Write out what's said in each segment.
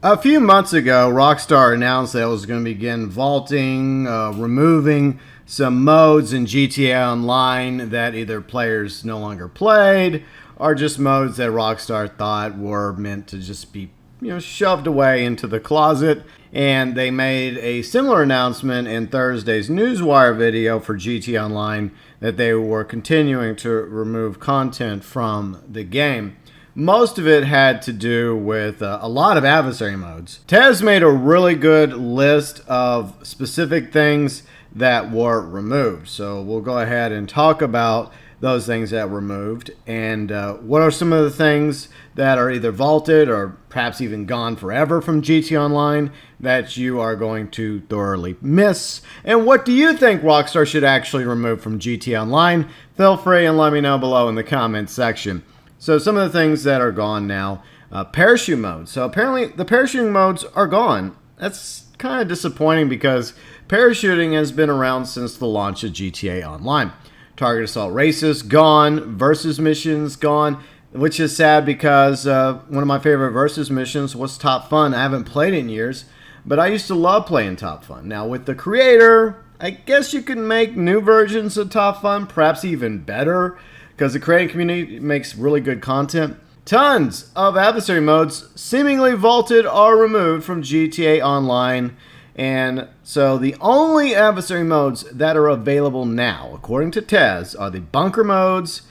A few months ago, Rockstar announced that it was going to begin vaulting, removing some modes in GTA Online that either players no longer played or just modes that Rockstar thought were meant to just be, shoved away into the closet. And they made a similar announcement in Thursday's Newswire video for GTA Online that they were continuing to remove content from the game. Most of it had to do with a lot of adversary modes. Tez made a really good list of specific things that were removed. So we'll go ahead and talk about those things that were removed and what are some of the things that are either vaulted or perhaps even gone forever from GTA Online that you are going to thoroughly miss. And what do you think Rockstar should actually remove from GTA Online? Feel free and let me know below in the comments section. So some of the things that are gone now, parachute mode. So apparently the parachuting modes are gone. That's kind of disappointing because parachuting has been around since the launch of GTA Online. Target assault races gone, versus missions gone, which is sad because one of my favorite versus missions was Top Fun. I haven't played it in years, but I used to love playing Top Fun. Now with the creator, I guess you can make new versions of Top Fun, perhaps even better, because the creating community makes really good content. Tons of adversary modes seemingly vaulted or removed from GTA Online. And so the only adversary modes that are available now, according to Tez, are the bunker modes,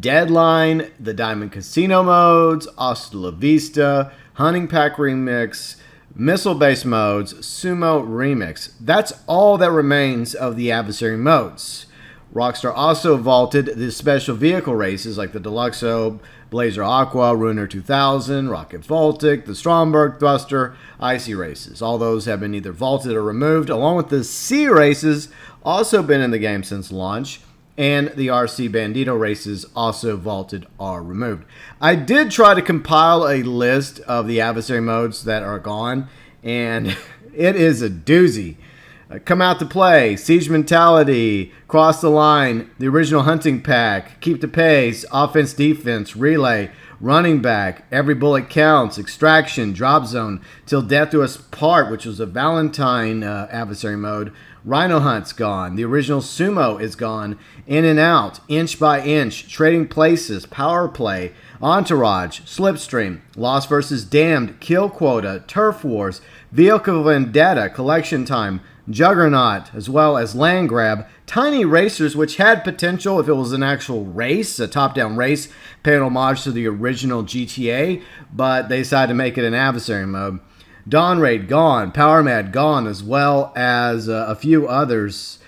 Deadline, the Diamond Casino modes, Hasta La Vista, Hunting Pack Remix, Missile-based modes, Sumo Remix. That's all that remains of the adversary modes. Rockstar also vaulted the special vehicle races like the Deluxo, Blazer Aqua, Ruiner 2000, Rocket Voltic, the Stromberg Thruster, Icy races. All those have been either vaulted or removed, along with the C races, also been in the game since launch, and the RC Bandito races also vaulted or removed. I did try to compile a list of the adversary modes that are gone, and it is a doozy. Come Out to Play, Siege Mentality, Cross the Line, the original Hunting Pack, Keep the Pace, Offense Defense, Relay, Running Back, Every Bullet Counts, Extraction, Drop Zone, Till Death Do Us Part, which was a Valentine adversary mode. Rhino Hunt's gone. The original Sumo is gone. In and Out, Inch by Inch, Trading Places, Power Play, Entourage, Slipstream, Lost vs. Damned, Kill Quota, Turf Wars, Vehicle Vendetta, Collection Time, Juggernaut, as well as Land Grab, Tiny Racers, which had potential if it was an actual race, a top-down race, paying homage to the original GTA, but they decided to make it an adversary mode. Dawn Raid gone, Power Mad gone, as well as a few others.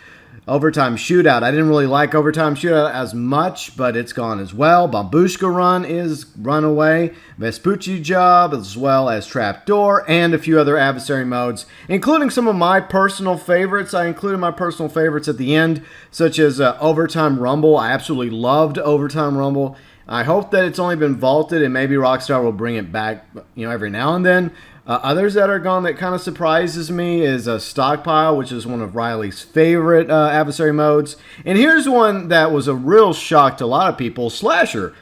Overtime Shootout. I didn't really like Overtime Shootout as much, but it's gone as well. Babushka Run is run away. Vespucci Job, as well as Trapdoor, and a few other adversary modes, including some of my personal favorites. I included my personal favorites at the end, such as Overtime Rumble. I absolutely loved Overtime Rumble. I hope that it's only been vaulted and maybe Rockstar will bring it back, every now and then. Others that are gone that kind of surprises me is a Stockpile, which is one of Riley's favorite adversary modes. And here's one that was a real shock to a lot of people, Slasher.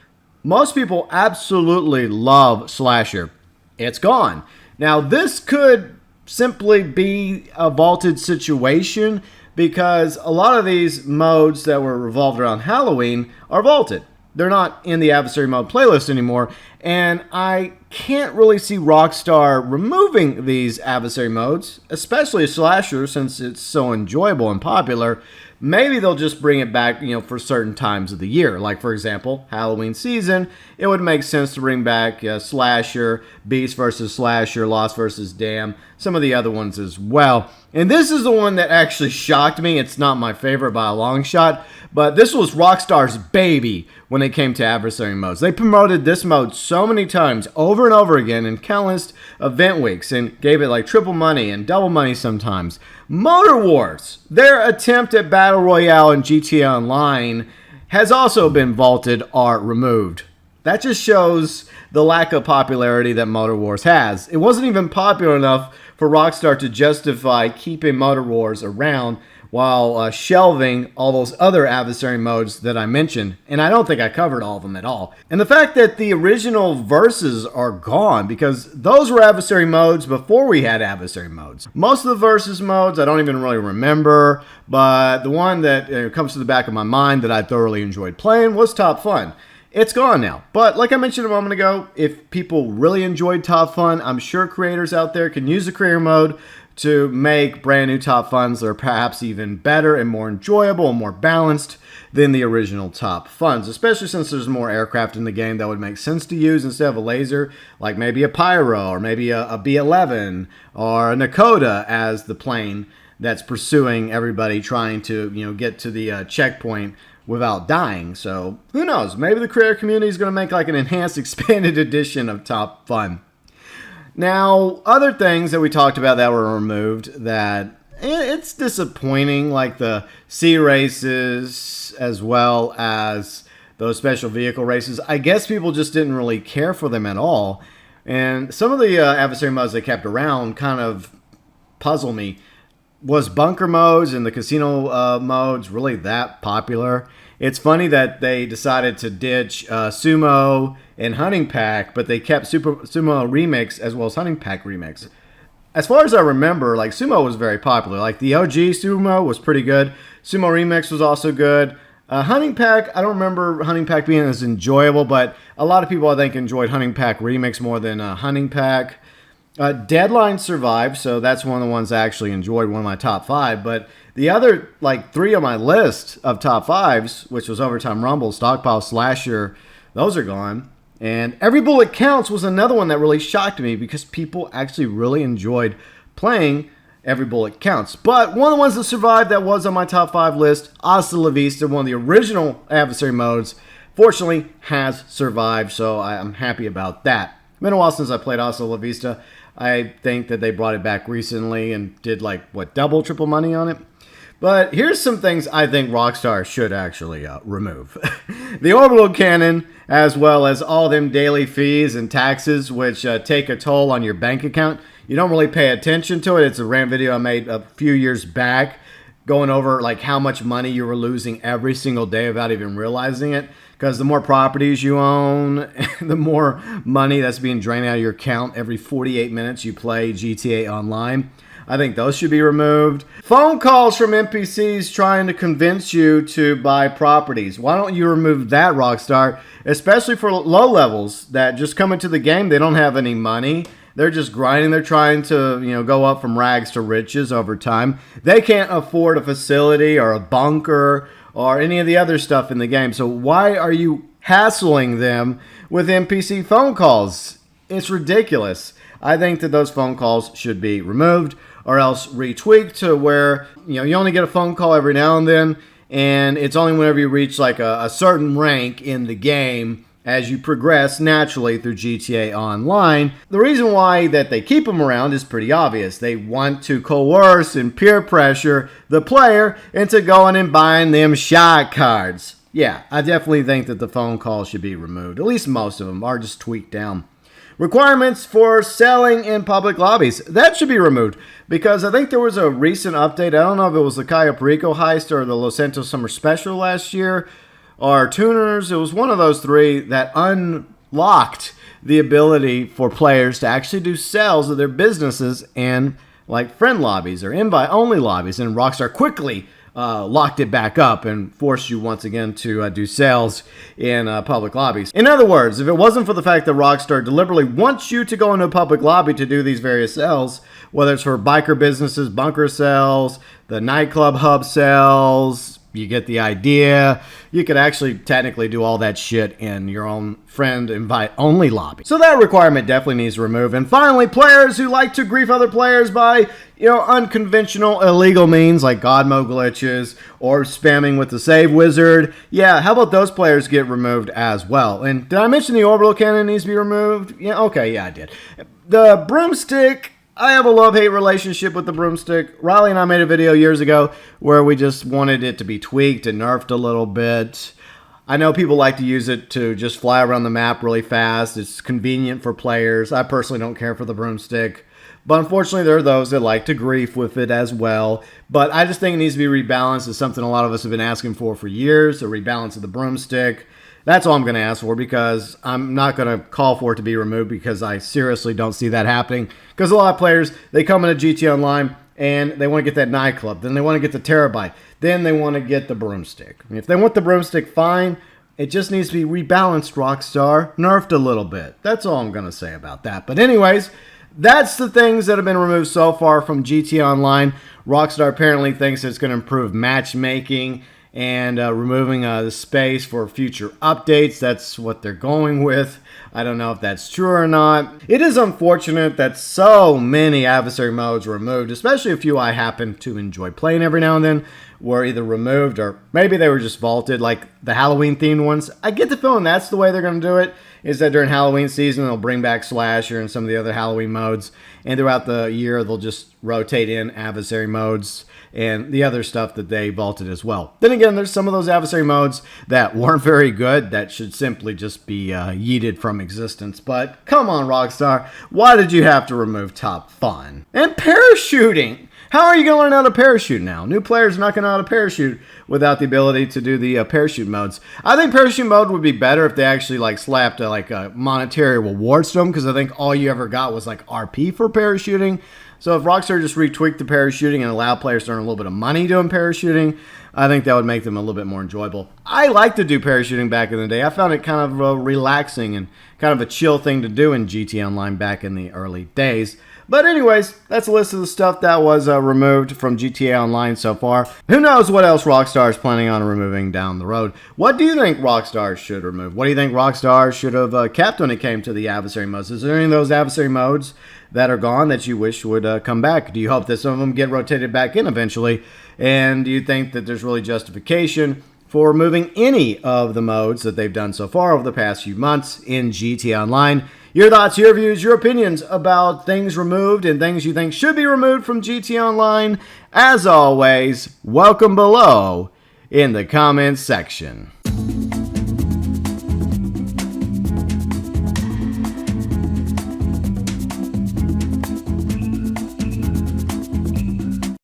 Most people absolutely love Slasher. It's gone. Now, this could simply be a vaulted situation because a lot of these modes that were revolved around Halloween are vaulted. They're not in the adversary mode playlist anymore, and I can't really see Rockstar removing these adversary modes, especially Slasher, since it's so enjoyable and popular. Maybe they'll just bring it back, for certain times of the year. Like, for example, Halloween season, it would make sense to bring back Slasher, Beast vs. Slasher, Lost vs. Damned, some of the other ones as well. And this is the one that actually shocked me. It's not my favorite by a long shot, but this was Rockstar's baby when it came to adversary modes. They promoted this mode so many times, over and over again, in countless event weeks, and gave it like triple money and double money sometimes. Motor Wars, their attempt at Battle Royale in GTA Online, has also been vaulted or removed. That just shows the lack of popularity that Motor Wars has. It wasn't even popular enough for Rockstar to justify keeping Motor Wars around while shelving all those other adversary modes that I mentioned. And I don't think I covered all of them at all. And the fact that the original verses are gone, because those were adversary modes before we had adversary modes. Most of the versus modes I don't even really remember, but the one that comes to the back of my mind that I thoroughly enjoyed playing was Top Fun. It's gone now. But like I mentioned a moment ago, if people really enjoyed Top Fun, I'm sure creators out there can use the creator mode to make brand new Top Funs that are perhaps even better and more enjoyable and more balanced than the original Top Funs, especially since there's more aircraft in the game that would make sense to use instead of a laser, like maybe a Pyro or maybe a B-11 or a Nakoda as the plane that's pursuing everybody trying to, get to the checkpoint without dying. So who knows? Maybe the creator community is going to make like an enhanced, expanded edition of Top Fun. Now, other things that we talked about that were removed that it's disappointing, like the sea races as well as those special vehicle races. I guess people just didn't really care for them at all. And some of the adversary modes they kept around kind of puzzle me. Was bunker modes and the casino modes really that popular? It's funny that they decided to ditch Sumo and Hunting Pack, but they kept Sumo Remix as well as Hunting Pack Remix. As far as I remember, like Sumo was very popular. Like the OG Sumo was pretty good. Sumo Remix was also good. Hunting Pack, I don't remember Hunting Pack being as enjoyable, but a lot of people I think enjoyed Hunting Pack Remix more than Hunting Pack. Deadline survived, so that's one of the ones I actually enjoyed, one of my top 5. But the other, like 3 on my list of top 5s, which was Overtime Rumble, Stockpile Slasher, those are gone. And Every Bullet Counts was another one that really shocked me because people actually really enjoyed playing Every Bullet Counts. But one of the ones that survived that was on my top 5 list, Hasta La Vista, one of the original adversary modes, fortunately has survived, so I'm happy about that. It's been a while since I played Hasta La Vista. I think that they brought it back recently and did like, double, triple money on it. But here's some things I think Rockstar should actually remove. The orbital cannon, as well as all them daily fees and taxes, which take a toll on your bank account. You don't really pay attention to it. It's a rant video I made a few years back, going over like how much money you were losing every single day without even realizing it. Because the more properties you own, the more money that's being drained out of your account every 48 minutes you play GTA Online. I think those should be removed. Phone calls from NPCs trying to convince you to buy properties. Why don't you remove that, Rockstar? Especially for low levels that just come into the game. They don't have any money. They're just grinding. They're trying to, go up from rags to riches over time. They can't afford a facility or a bunker or any of the other stuff in the game. So why are you hassling them with NPC phone calls? It's ridiculous. I think that those phone calls should be removed or else retweaked to where, you only get a phone call every now and then, and it's only whenever you reach like a certain rank in the game as you progress naturally through GTA Online. The reason why that they keep them around is pretty obvious. They want to coerce and peer pressure the player into going and buying them shot cards. Yeah, I definitely think that the phone calls should be removed. At least most of them are just tweaked down. Requirements for selling in public lobbies. That should be removed because I think there was a recent update. I don't know if it was the Cayo Perico heist or the Los Santos Summer Special last year, or tuners. It was one of those 3 that unlocked the ability for players to actually do sales of their businesses in like friend lobbies or invite only lobbies, and Rockstar quickly locked it back up and forced you once again to do sales in public lobbies. In other words, if it wasn't for the fact that Rockstar deliberately wants you to go into a public lobby to do these various sales, whether it's for biker businesses, bunker sales, the nightclub hub sales, you get the idea. You could actually technically do all that shit in your own friend invite-only lobby. So that requirement definitely needs to remove. And finally, players who like to grief other players by, unconventional illegal means like God mode glitches or spamming with the save wizard. Yeah, how about those players get removed as well? And did I mention the orbital cannon needs to be removed? Yeah, okay, yeah, I did. The broomstick, I have a love-hate relationship with the broomstick. Riley and I made a video years ago where we just wanted it to be tweaked and nerfed a little bit. I know people like to use it to just fly around the map really fast. It's convenient for players. I personally don't care for the broomstick. But unfortunately, there are those that like to grief with it as well. But I just think it needs to be rebalanced. It's something a lot of us have been asking for years, a rebalance of the broomstick. That's all I'm going to ask for, because I'm not going to call for it to be removed, because I seriously don't see that happening. Because a lot of players, they come into GTA Online and they want to get that nightclub. Then they want to get the terabyte. Then they want to get the broomstick. I mean, if they want the broomstick, fine. It just needs to be rebalanced, Rockstar. Nerfed a little bit. That's all I'm going to say about that. But anyways, that's the things that have been removed so far from GTA Online. Rockstar apparently thinks it's going to improve matchmaking and removing the space for future updates. That's what they're going with. I don't know if that's true or not. It is unfortunate that so many adversary modes were removed, especially a few I happen to enjoy playing every now and then, were either removed or maybe they were just vaulted, like the Halloween themed ones. I get the feeling that's the way they're going to do it, is that during Halloween season they'll bring back Slasher and some of the other Halloween modes, and throughout the year they'll just rotate in adversary modes and the other stuff that they vaulted as well. Then again, there's some of those adversary modes that weren't very good that should simply just be yeeted from existence. But come on, Rockstar, why did you have to remove Top Fun? And parachuting! How are you going to learn how to parachute now? New players are not going to know how to parachute without the ability to do the parachute modes. I think parachute mode would be better if they actually slapped a monetary rewards to them, because I think all you ever got was RP for parachuting. So if Rockstar just retweaked the parachuting and allowed players to earn a little bit of money doing parachuting, I think that would make them a little bit more enjoyable. I liked to do parachuting back in the day. I found it kind of relaxing and kind of a chill thing to do in GTA Online back in the early days. But anyways, that's a list of the stuff that was removed from GTA Online so far. Who knows what else Rockstar is planning on removing down the road. What do you think Rockstar should remove? What do you think Rockstar should have kept when it came to the adversary modes? Is there any of those adversary modes that are gone that you wish would come back? Do you hope that some of them get rotated back in eventually? And do you think that there's really justification for removing any of the modes that they've done so far over the past few months in GTA Online? Your thoughts, your views, your opinions about things removed and things you think should be removed from GTA Online. As always, welcome below in the comments section.